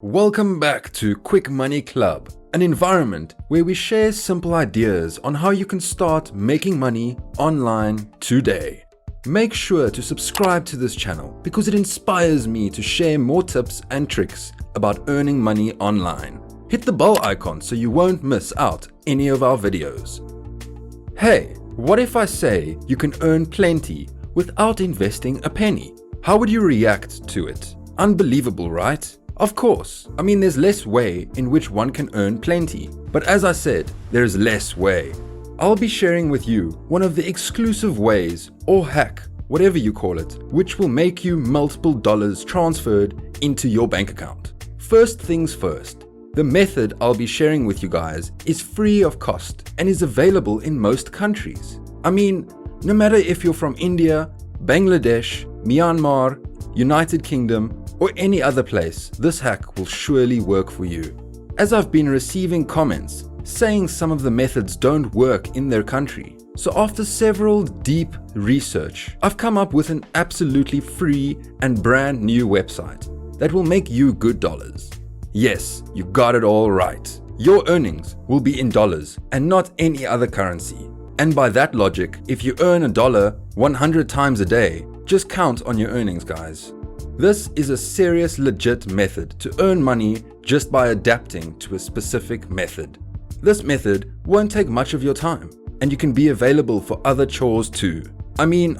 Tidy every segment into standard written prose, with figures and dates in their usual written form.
Welcome back to Quick Money Club, an environment where we share simple ideas on how you can start making money online today. Make sure to subscribe to this channel because it inspires me to share more tips and tricks about earning money online. Hit the bell icon so you won't miss out any of our videos. Hey, what if I say you can earn plenty without investing a penny? How would you react to it? Unbelievable, right? Of course, there's less way in which one can earn plenty, but as I said, there's less way. I'll be sharing with you one of the exclusive ways, or hack, whatever you call it, which will make you multiple dollars transferred into your bank account. First things first, the method I'll be sharing with you guys is free of cost and is available in most countries. No matter if you're from India, Bangladesh, Myanmar, United Kingdom, or any other place, this hack will surely work for you. As I've been receiving comments saying some of the methods don't work in their country, so after several deep research, I've come up with an absolutely free and brand new website that will make you good dollars. Yes, you got it all right. Your earnings will be in dollars and not any other currency. And by that logic, if you earn $1 100 times a day, just count on your earnings, guys. This is a serious, legit method to earn money just by adapting to a specific method. This method won't take much of your time, and you can be available for other chores too.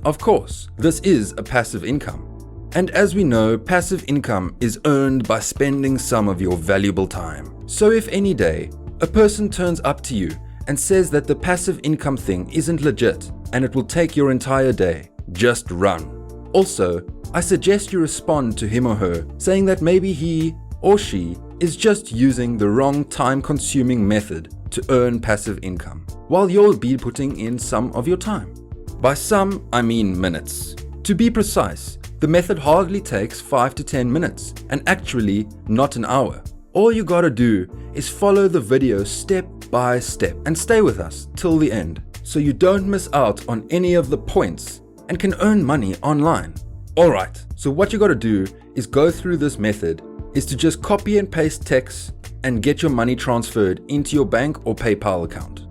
Of course, this is a passive income. And as we know, passive income is earned by spending some of your valuable time. So if any day, a person turns up to you and says that the passive income thing isn't legit and it will take your entire day, just run. Also, I suggest you respond to him or her saying that maybe he or she is just using the wrong time-consuming method to earn passive income, while you'll be putting in some of your time. By some, I mean minutes. To be precise, the method hardly takes 5 to 10 minutes, and actually not an hour. All you gotta do is follow the video step by step and stay with us till the end, so you don't miss out on any of the points and can earn money online. Alright, so what you gotta do is go through this method is to just copy and paste text and get your money transferred into your bank or PayPal account.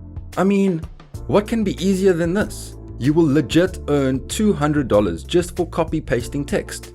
What can be easier than this? You will legit earn $200 just for copy pasting text.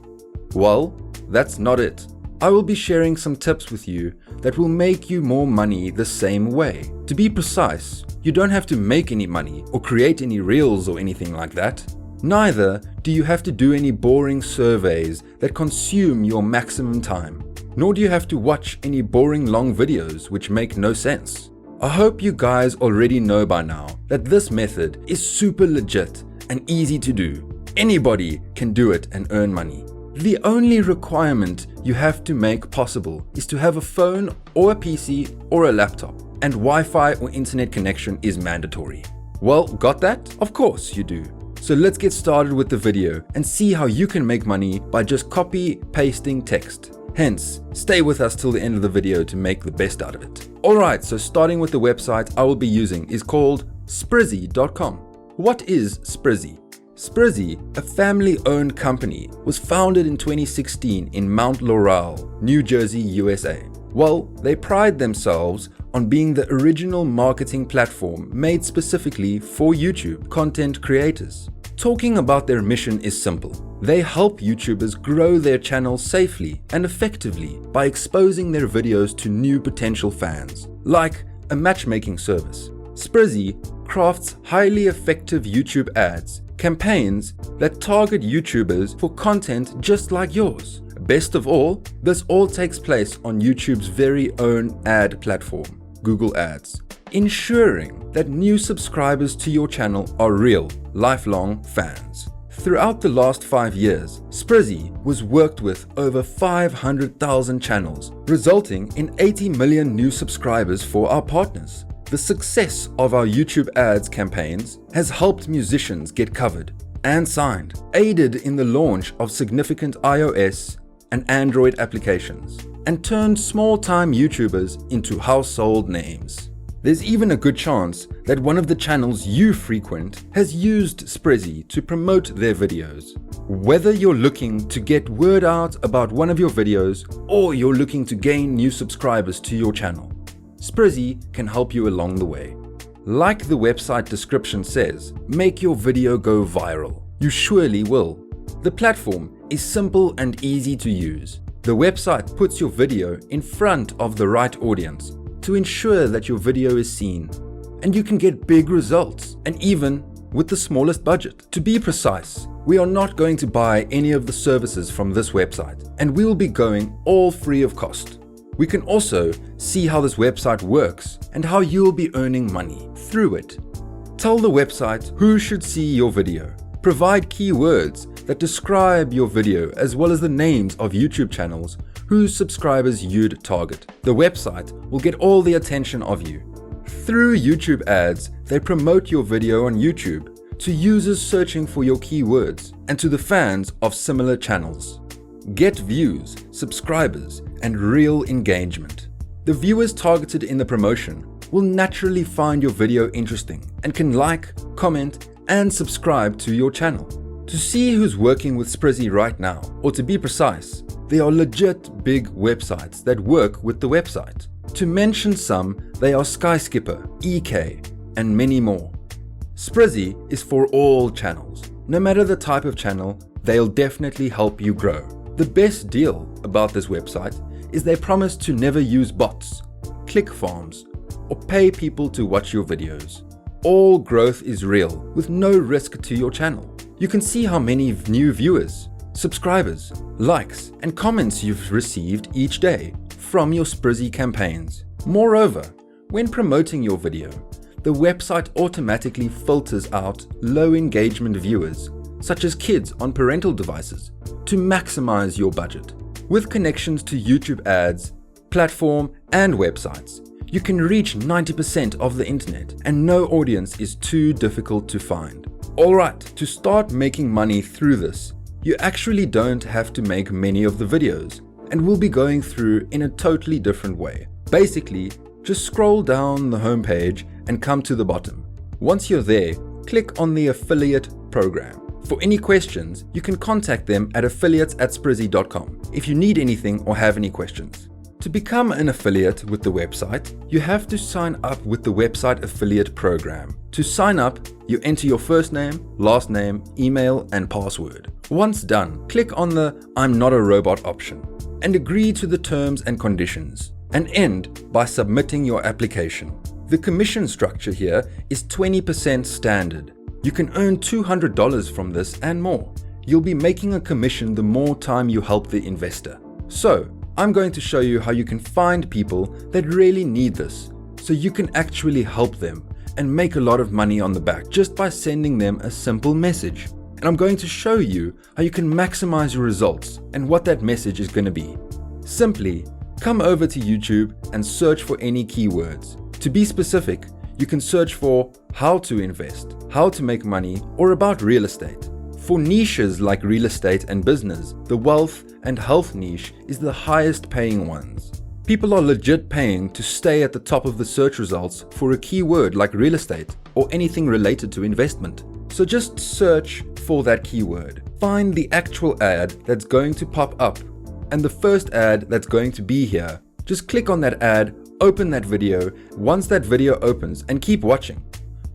Well, that's not it. I will be sharing some tips with you that will make you more money the same way. To be precise, you don't have to make any money or create any reels or anything like that. Neither do you have to do any boring surveys that consume your maximum time, nor do you have to watch any boring long videos which make no sense. I hope you guys already know by now that this method is super legit and easy to do. Anybody can do it and earn money. The only requirement you have to make possible is to have a phone or a PC or a laptop, and Wi-Fi or internet connection is mandatory. Well, got that? Of course you do. So let's get started with the video and see how you can make money by just copy pasting text. Hence, stay with us till the end of the video to make the best out of it. Alright, so starting with the website I will be using is called Sprizzy.com. What is Sprizzy? Sprizzy, a family-owned company, was founded in 2016 in Mount Laurel, New Jersey, USA. Well, they pride themselves on being the original marketing platform made specifically for YouTube content creators. Talking about their mission is simple. They help YouTubers grow their channels safely and effectively by exposing their videos to new potential fans, like a matchmaking service. Sprizzy crafts highly effective YouTube ads, campaigns that target YouTubers for content just like yours. Best of all, this all takes place on YouTube's very own ad platform, Google Ads, ensuring that new subscribers to your channel are real, lifelong fans. Throughout the last 5 years, Sprizzy was worked with over 500,000 channels, resulting in 80 million new subscribers for our partners. The success of our YouTube ads campaigns has helped musicians get covered and signed, aided in the launch of significant iOS and Android applications, and turned small-time YouTubers into household names. There's even a good chance that one of the channels you frequent has used Sprizzy to promote their videos. Whether you're looking to get word out about one of your videos or you're looking to gain new subscribers to your channel, Sprizzy can help you along the way. Like the website description says, make your video go viral. You surely will. The platform is simple and easy to use. The website puts your video in front of the right audience to ensure that your video is seen, and you can get big results, and even with the smallest budget. To be precise, we are not going to buy any of the services from this website, and we will be going all free of cost. We can also see how this website works and how you will be earning money through it. Tell the website who should see your video. Provide keywords that describe your video as well as the names of YouTube channels whose subscribers you'd target. The website will get all the attention of you. Through YouTube ads, they promote your video on YouTube to users searching for your keywords and to the fans of similar channels. Get views, subscribers, and real engagement. The viewers targeted in the promotion will naturally find your video interesting and can like, comment, and subscribe to your channel. To see who's working with Sprizzy right now, or to be precise, they are legit big websites that work with the website. To mention some, they are Skyskipper, EK, and many more. Sprizzy is for all channels. No matter the type of channel, they'll definitely help you grow. The best deal about this website is they promise to never use bots, click farms, or pay people to watch your videos. All growth is real with no risk to your channel. You can see how many new viewers, subscribers, likes, and comments you've received each day from your Sprizzy campaigns. Moreover, when promoting your video, the website automatically filters out low engagement viewers, such as kids on parental devices, to maximize your budget. With connections to YouTube ads, platform, and websites, you can reach 90% of the internet, and no audience is too difficult to find. Alright, to start making money through this, you actually don't have to make many of the videos, and we'll be going through in a totally different way. Basically, just scroll down the homepage and come to the bottom. Once you're there, click on the affiliate program. For any questions, you can contact them at affiliates@sprizzy.com if you need anything or have any questions. To become an affiliate with the website, you have to sign up with the website affiliate program. To sign up, you enter your first name, last name, email, and password. Once done, click on the I'm not a robot option and agree to the terms and conditions, and end by submitting your application. The commission structure here is 20% standard. You can earn $200 from this and more. You'll be making a commission the more time you help the investor. So, I'm going to show you how you can find people that really need this, so you can actually help them and make a lot of money on the back just by sending them a simple message. And I'm going to show you how you can maximize your results and what that message is going to be. Simply, come over to YouTube and search for any keywords. To be specific, you can search for how to invest, how to make money, or about real estate. For niches like real estate and business, the wealth and health niche is the highest paying ones. People are legit paying to stay at the top of the search results for a keyword like real estate or anything related to investment. So just search for that keyword. Find the actual ad that's going to pop up and the first ad that's going to be here. Just click on that ad, open that video. Once that video opens, and keep watching.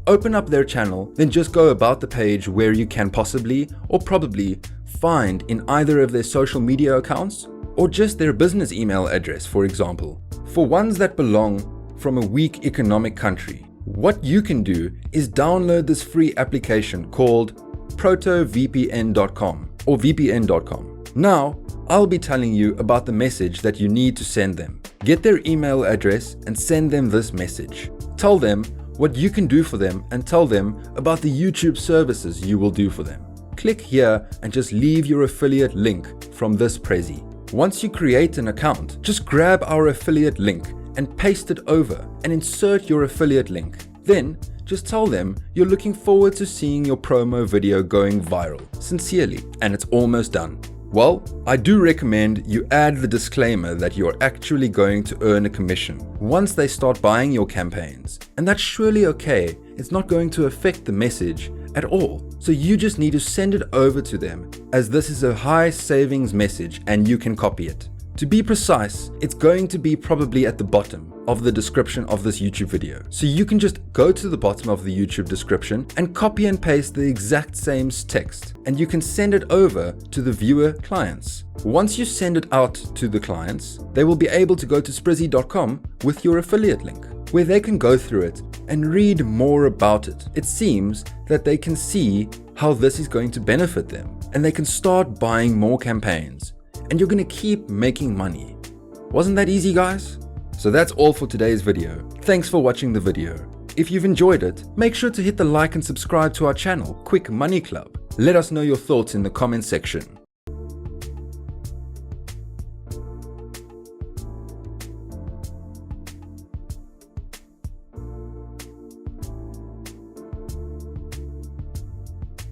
Open up their channel, then just go about the page where you can possibly or probably find in either of their social media accounts or just their business email address, for example. For ones that belong from a weak economic country, what you can do is download this free application called protovpn.com or vpn.com. Now, I'll be telling you about the message that you need to send them. Get their email address and send them this message. Tell them what you can do for them and tell them about the YouTube services you will do for them. Click here and just leave your affiliate link from this Prezi. Once you create an account, just grab our affiliate link and paste it over and insert your affiliate link. Then, just tell them you're looking forward to seeing your promo video going viral. Sincerely, and it's almost done. Well, I do recommend you add the disclaimer that you're actually going to earn a commission once they start buying your campaigns. And that's surely okay. It's not going to affect the message at all. So you just need to send it over to them, as this is a high savings message and you can copy it. To be precise, it's going to be probably at the bottom of the description of this YouTube video. So you can just go to the bottom of the YouTube description and copy and paste the exact same text, and you can send it over to the viewer clients. Once you send it out to the clients, they will be able to go to sprizzy.com with your affiliate link, where they can go through it and read more about it. It seems that they can see how this is going to benefit them, and they can start buying more campaigns. And you're going to keep making money. Wasn't that easy, guys? So that's all for today's video. Thanks for watching the video. If you've enjoyed it, make sure to hit the like and subscribe to our channel, Quick Money Club. Let us know your thoughts in the comment section.